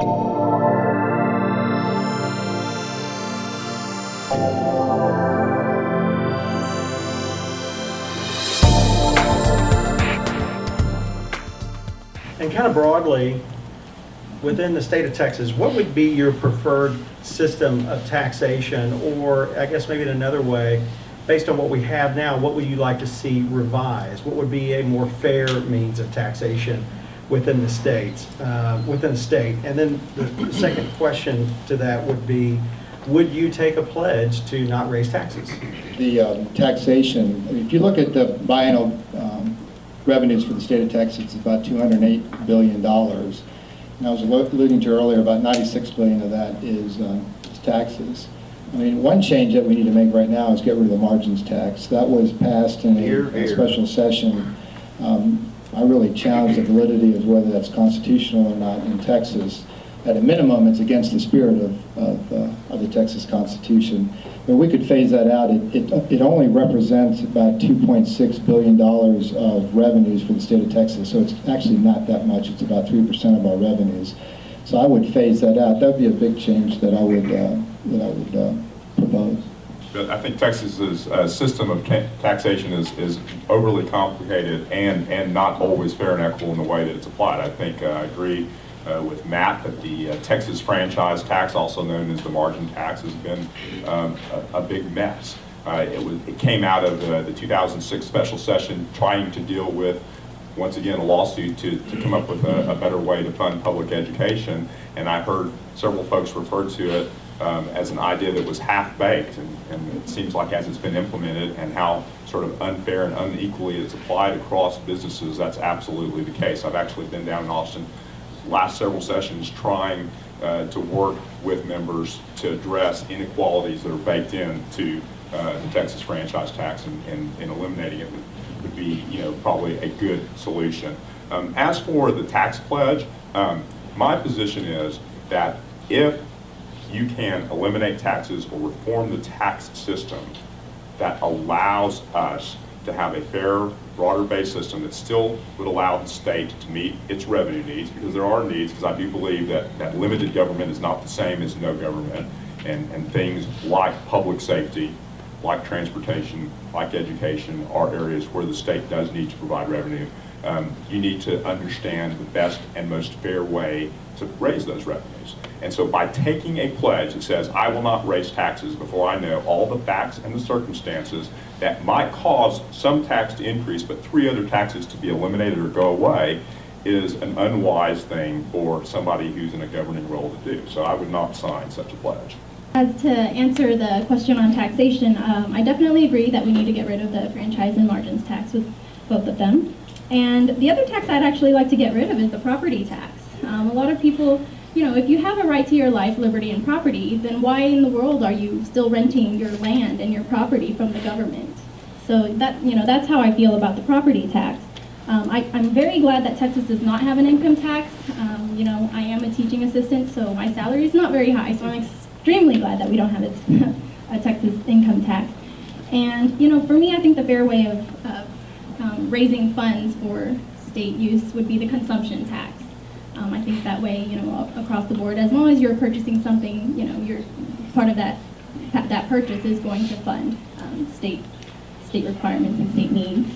And kind of broadly, within the state of Texas, what would be your preferred system of taxation? Or I guess maybe in another way, based on what we have now, what would you like to see revised? What would be a more fair means of taxation within the state? And then the second question to that would be, would you take a pledge to not raise taxes? The taxation, if you look at the biennial revenues for the state of Texas, it's about $208 billion. And I was alluding to earlier, about $96 billion of that is taxes. I mean, one change that we need to make right now is get rid of the margins tax. That was passed in a special session. I really challenge the validity of whether that's constitutional or not in Texas. At a minimum, it's against the spirit of the Texas Constitution. But we could phase that out. It only represents about $2.6 billion of revenues for the state of Texas, so it's actually not that much. It's about 3% of our revenues. So I would phase that out. That would be a big change that I would propose. But I think Texas's system of taxation is overly complicated and not always fair and equitable in the way that it's applied. I think I agree with Matt that the Texas franchise tax, also known as the margin tax, has been a big mess. It came out of the 2006 special session trying to deal with, once again, a lawsuit to come up with a better way to fund public education, and I heard several folks refer to it as an idea that was half-baked, and it seems like as it's been implemented and how sort of unfair and unequally it's applied across businesses, that's absolutely the case. I've actually been down in Austin last several sessions trying to work with members to address inequalities that are baked into the Texas franchise tax, and eliminating it would be, probably a good solution. As for the tax pledge, my position is that if you can eliminate taxes or reform the tax system that allows us to have a fair, broader-based system that still would allow the state to meet its revenue needs, because there are needs, because I do believe that limited government is not the same as no government, and things like public safety, like transportation, like education, are areas where the state does need to provide revenue. You need to understand the best and most fair way to raise those revenues. And so by taking a pledge that says, I will not raise taxes before I know all the facts and the circumstances that might cause some tax to increase, but 3 other taxes to be eliminated or go away, is an unwise thing for somebody who's in a governing role to do. So I would not sign such a pledge. As to answer the question on taxation, I definitely agree that we need to get rid of the franchise and margins tax with both of them. And the other tax I'd actually like to get rid of is the property tax. A lot of people, if you have a right to your life, liberty, and property, then why in the world are you still renting your land and your property from the government? So that's how I feel about the property tax. I'm very glad that Texas does not have an income tax. I am a teaching assistant, so my salary is not very high, so I'm extremely glad that we don't have a Texas income tax. And for me, I think the fair way of raising funds for state use would be the consumption tax. I think that way, across the board, as long as you're purchasing something, you're part of that purchase is going to fund state requirements and state needs.